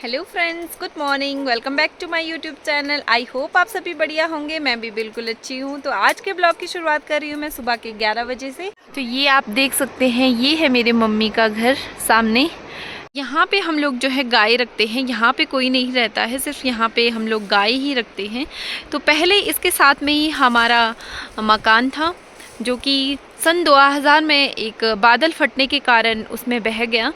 Hello friends, good morning. Welcome back to my YouTube channel. I hope आप सभी बढ़िया होंगे। मैं भी बिल्कुल अच्छी हूँ। तो आज के ब्लॉग की शुरुआत कर रही हूँ मैं सुबह के 11 बजे से। तो ये आप देख सकते हैं, ये है मेरे मम्मी का घर सामने। यहाँ पे हम लोग जो है गाय रखते हैं। यहाँ पे कोई नहीं रहता है, सिर्फ यहाँ पे हम लोग गाय ही रखते हैं। तो पहले इसके साथ में ही हमारा मकान था, जो कि सन 2000 में एक बादल फटने के कारण उसमें बह गया।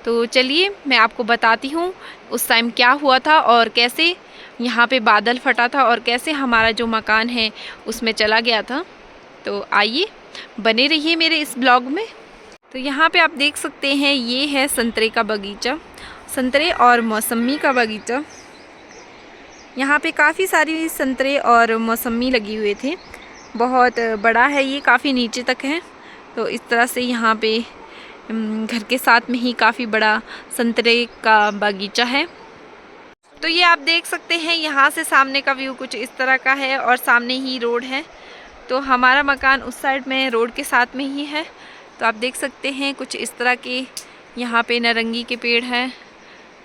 तो चलिए मैं आपको बताती हूँ उस टाइम क्या हुआ था और कैसे यहाँ पे बादल फटा था और कैसे हमारा जो मकान है उसमें चला गया था। तो आइए बने रहिए मेरे इस ब्लॉग में। तो यहाँ पे आप देख सकते हैं, ये है संतरे का बगीचा, संतरे और मौसमी का बगीचा। यहाँ पे काफ़ी सारी संतरे और मौसमी लगी हुए थे। बहुत बड़ा है ये, काफ़ी नीचे तक है। तो इस तरह से यहाँ पे घर के साथ में ही काफ़ी बड़ा संतरे का बगीचा है। तो ये आप देख सकते हैं, यहाँ से सामने का व्यू कुछ इस तरह का है और सामने ही रोड है। तो हमारा मकान उस साइड में रोड के साथ में ही है। तो आप देख सकते हैं कुछ इस तरह के यहाँ पे नारंगी के पेड़ हैं।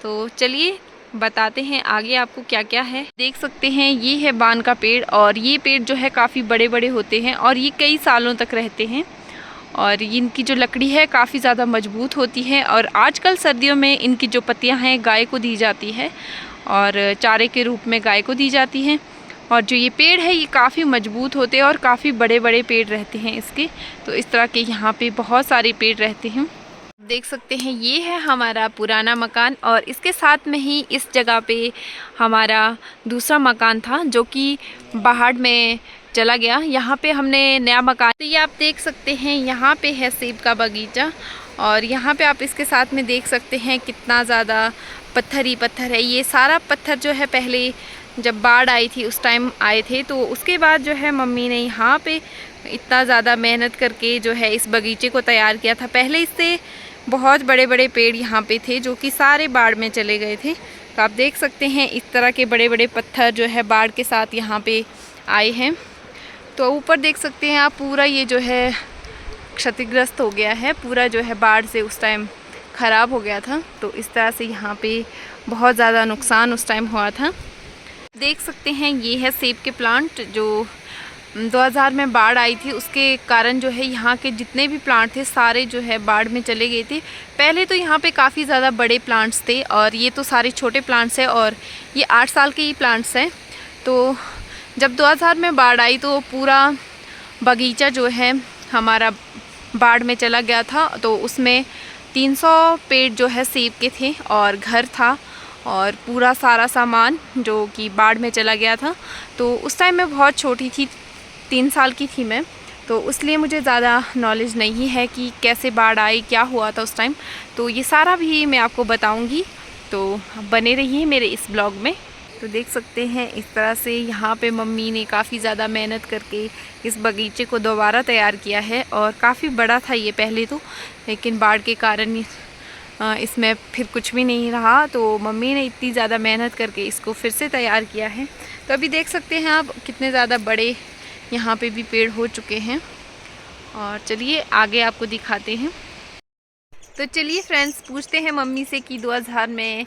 तो चलिए बताते हैं आगे आपको क्या क्या है। देख सकते हैं, ये है बान का पेड़ और ये पेड़ जो है काफ़ी बड़े बड़े होते हैं और ये कई सालों तक रहते हैं। और इनकी जो लकड़ी है काफ़ी ज़्यादा मजबूत होती है और आजकल सर्दियों में इनकी जो पत्तियां हैं गाय को दी जाती है और चारे के रूप में गाय को दी जाती हैं। और जो ये पेड़ है ये काफ़ी मजबूत होते हैं और काफ़ी बड़े बड़े पेड़ रहते हैं इसके। तो इस तरह के यहाँ पे बहुत सारे पेड़ रहते हैं। देख सकते हैं, ये है हमारा पुराना मकान और इसके साथ में ही इस जगह पे हमारा दूसरा मकान था, जो कि बाहर में चला गया। यहाँ पे हमने नया मकान। तो ये आप देख सकते हैं, यहाँ पे है सेब का बगीचा और यहाँ पे आप इसके साथ में देख सकते हैं कितना ज़्यादा पत्थर ही पत्थर है। ये सारा पत्थर जो है पहले जब बाढ़ आई थी उस टाइम आए थे। तो उसके बाद जो है मम्मी ने यहाँ पे इतना ज़्यादा मेहनत करके जो है इस बगीचे को तैयार किया था। पहले इससे बहुत बड़े बड़े पेड़ यहाँ पे थे जो कि सारे बाढ़ में चले गए थे। तो आप देख सकते हैं इस तरह के बड़े बड़े पत्थर जो है बाढ़ के साथ यहाँ पे आए हैं। तो ऊपर देख सकते हैं आप, पूरा ये जो है क्षतिग्रस्त हो गया है, पूरा जो है बाढ़ से उस टाइम ख़राब हो गया था। तो इस तरह से यहाँ पे बहुत ज़्यादा नुकसान उस टाइम हुआ था। देख सकते हैं, ये है सेब के प्लांट जो 2000 में बाढ़ आई थी उसके कारण जो है यहाँ के जितने भी प्लांट थे सारे जो है बाढ़ में चले गए थे। पहले तो यहाँ पे काफ़ी ज़्यादा बड़े प्लांट्स थे और ये तो सारे छोटे प्लांट्स हैं और ये 8 साल के ही प्लांट्स हैं। तो जब 2000 में बाढ़ आई तो पूरा बगीचा जो है हमारा बाढ़ में चला गया था। तो उसमें 300 पेड़ जो है सेब के थे और घर था और पूरा सारा सामान जो कि बाढ़ में चला गया था। तो उस टाइम मैं बहुत छोटी थी, 3 साल की थी मैं, तो इसलिए मुझे ज़्यादा नॉलेज नहीं है कि कैसे बाढ़ आई, क्या हुआ था उस टाइम। तो ये सारा भी मैं आपको बताऊंगी, तो बने रहिए मेरे इस ब्लॉग में। तो देख सकते हैं इस तरह से यहाँ पे मम्मी ने काफ़ी ज़्यादा मेहनत करके इस बगीचे को दोबारा तैयार किया है और काफ़ी बड़ा था ये पहले तो, लेकिन बाढ़ के कारण इसमें फिर कुछ भी नहीं रहा। तो मम्मी ने इतनी ज़्यादा मेहनत करके इसको फिर से तैयार किया है। तो अभी देख सकते हैं आप कितने ज़्यादा बड़े यहाँ पे भी पेड़ हो चुके हैं और चलिए आगे आपको दिखाते हैं। तो चलिए फ्रेंड्स, पूछते हैं मम्मी से कि 2000 में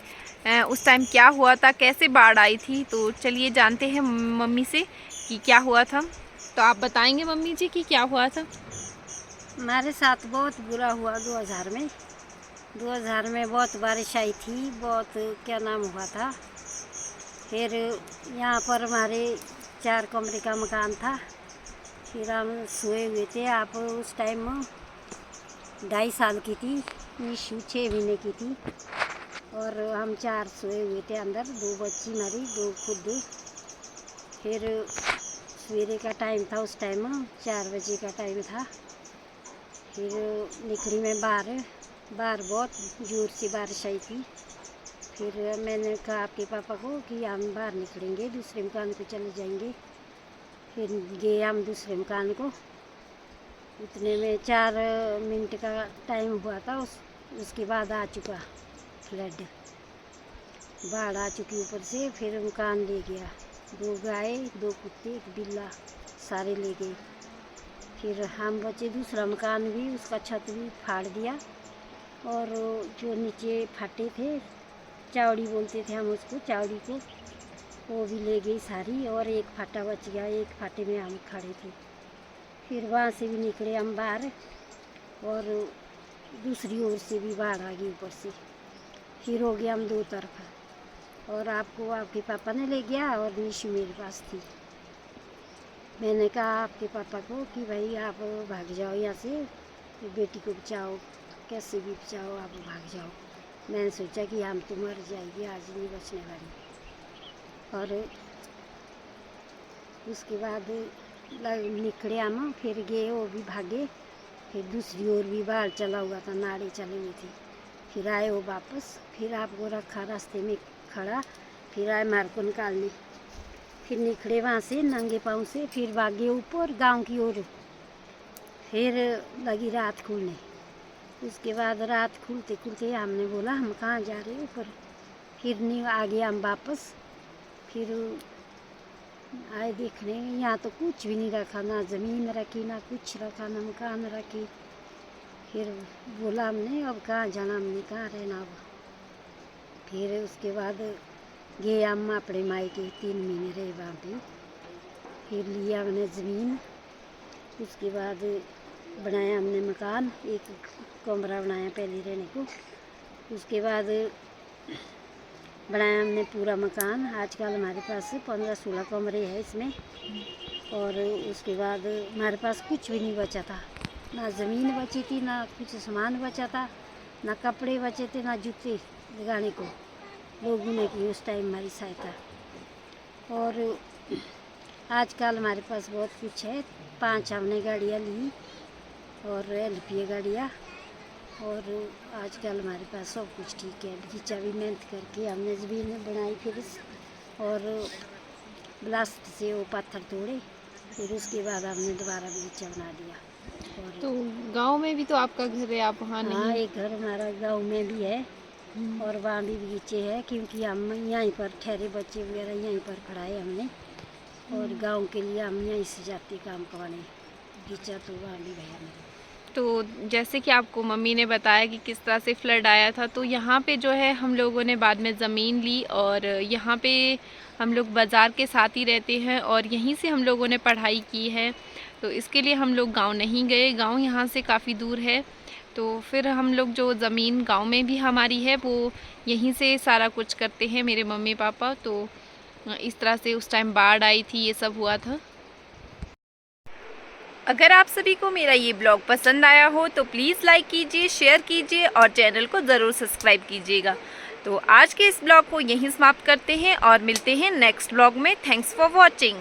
उस टाइम क्या हुआ था, कैसे बाढ़ आई थी। तो चलिए जानते हैं मम्मी से कि क्या हुआ था। तो आप बताएंगे मम्मी जी कि क्या हुआ था। हमारे साथ बहुत बुरा हुआ 2000 में। 2000 में बहुत बारिश आई थी, बहुत क्या नाम हुआ था। फिर यहाँ पर हमारे 4 कमरे का मकान था। फिर हम सोए हुए थे। आप उस टाइम 2.5 साल की थी, निशु 6 महीने की थी और हम 4 सोए हुए थे अंदर, 2 बच्ची हमारी, 2 खुद। फिर सवेरे का टाइम था, उस टाइम 4 बजे का टाइम था। फिर निकली मैं बाहर बहुत ज़ोर से बारिश आई थी। फिर मैंने कहा आपके पापा को कि हम बाहर निकलेंगे, दूसरे मकान को चले जाएंगे। फिर गए हम दूसरे मकान को। उतने में 4 मिनट का टाइम हुआ था, उसके बाद आ चुका फ्लड, बाढ़ आ चुकी ऊपर से। फिर मकान ले गया, 2 गाय, 2 कुत्ते, 1 बिल्ला, सारे ले गए। फिर हम बचे, दूसरा मकान भी उसका छत भी फाड़ दिया और जो नीचे फटे थे चावड़ी बोलते थे हम उसको, चावड़ी को, वो भी ले गई सारी। और एक फाटा बच गया, एक फाटे में हम खड़े थे। फिर वहाँ से भी निकले हम बाहर, और दूसरी ओर से भी बाढ़ आ गई ऊपर से। फिर हो गया हम दो तरफा। और आपको आपके पापा ने ले गया और निशु मेरे पास थी। मैंने कहा आपके पापा को कि भाई आप भाग जाओ यहाँ से, तो बेटी को बचाओ, कैसे भी बचाओ, आप भाग जाओ। मैंने सोचा कि हम तो मर जाएगी, आज नहीं बचने वाली। और उसके बाद निकले हम, फिर गए, वो भी भागे। फिर दूसरी ओर भी बाढ़ चला हुआ था, नाड़े चले हुए थे। फिर आए वो वापस, फिर आपको रखा रास्ते में खड़ा, फिर आए मार को निकालने। फिर निकले वहाँ से नंगे पाँव से, फिर भागे ऊपर गांव की ओर। फिर लगी रात खुलने। उसके बाद रात खुलते खुलते हमने बोला हम कहाँ जा रहे ऊपर। फिर नहीं आगे हम वापस। फिर आए देखने, यहाँ तो कुछ भी नहीं रखा, ना ज़मीन रखी, ना कुछ रखा, ना मकान रखी। फिर बोला हमने अब कहाँ जाना, हमने कहाँ रहना अब। फिर उसके बाद गए हम अपने मायके, 3 महीने रहे वहाँ पे। फिर लिया हमने ज़मीन। उसके बाद बनाया हमने मकान, एक कमरा बनाया पहले रहने को। उसके बाद बनाया हमने पूरा मकान। आजकल हमारे पास 15-16 कमरे हैं इसमें। और उसके बाद हमारे पास कुछ भी नहीं बचा था, ना ज़मीन बची थी, ना कुछ सामान बचा था, ना कपड़े बचे थे, ना जूते लगाने को। लोगों ने की उस टाइम हमारी सहायता। और आजकल हमारे पास बहुत कुछ है। 5 हमने गाड़ियाँ ली, और LP गाड़ियाँ। और आजकल हमारे पास सब कुछ ठीक है। बगीचा भी मेहनत करके हमने ज़मीन बनाई, फिर और ब्लास्ट से वो पत्थर तोड़े, फिर उसके बाद हमने दोबारा बगीचा बना दिया। और तो गांव में भी तो आपका घर है, आप वहाँ हाँ, नहीं? एक घर हमारा गांव में भी है, और वहाँ भी बगीचे है, क्योंकि हम यहीं पर ठहरे, बच्चे वगैरह यहीं पर पढ़ाए हमने। और गांव के लिए हम यहीं से जाते काम करवाने। बगीचा तो वहाँ भी है मेरे। तो जैसे कि आपको मम्मी ने बताया कि किस तरह से फ्लड आया था, तो यहाँ पे जो है हम लोगों ने बाद में ज़मीन ली, और यहाँ पे हम लोग बाज़ार के साथ ही रहते हैं, और यहीं से हम लोगों ने पढ़ाई की है। तो इसके लिए हम लोग गांव नहीं गए, गांव यहाँ से काफ़ी दूर है। तो फिर हम लोग जो ज़मीन गांव में भी हमारी है, वो यहीं से सारा कुछ करते हैं मेरे मम्मी पापा। तो इस तरह से उस टाइम बाढ़ आई थी, ये सब हुआ था। अगर आप सभी को मेरा ये ब्लॉग पसंद आया हो तो प्लीज़ लाइक कीजिए, शेयर कीजिए, और चैनल को ज़रूर सब्सक्राइब कीजिएगा। तो आज के इस ब्लॉग को यहीं समाप्त करते हैं, और मिलते हैं नेक्स्ट ब्लॉग में। Thanks for watching.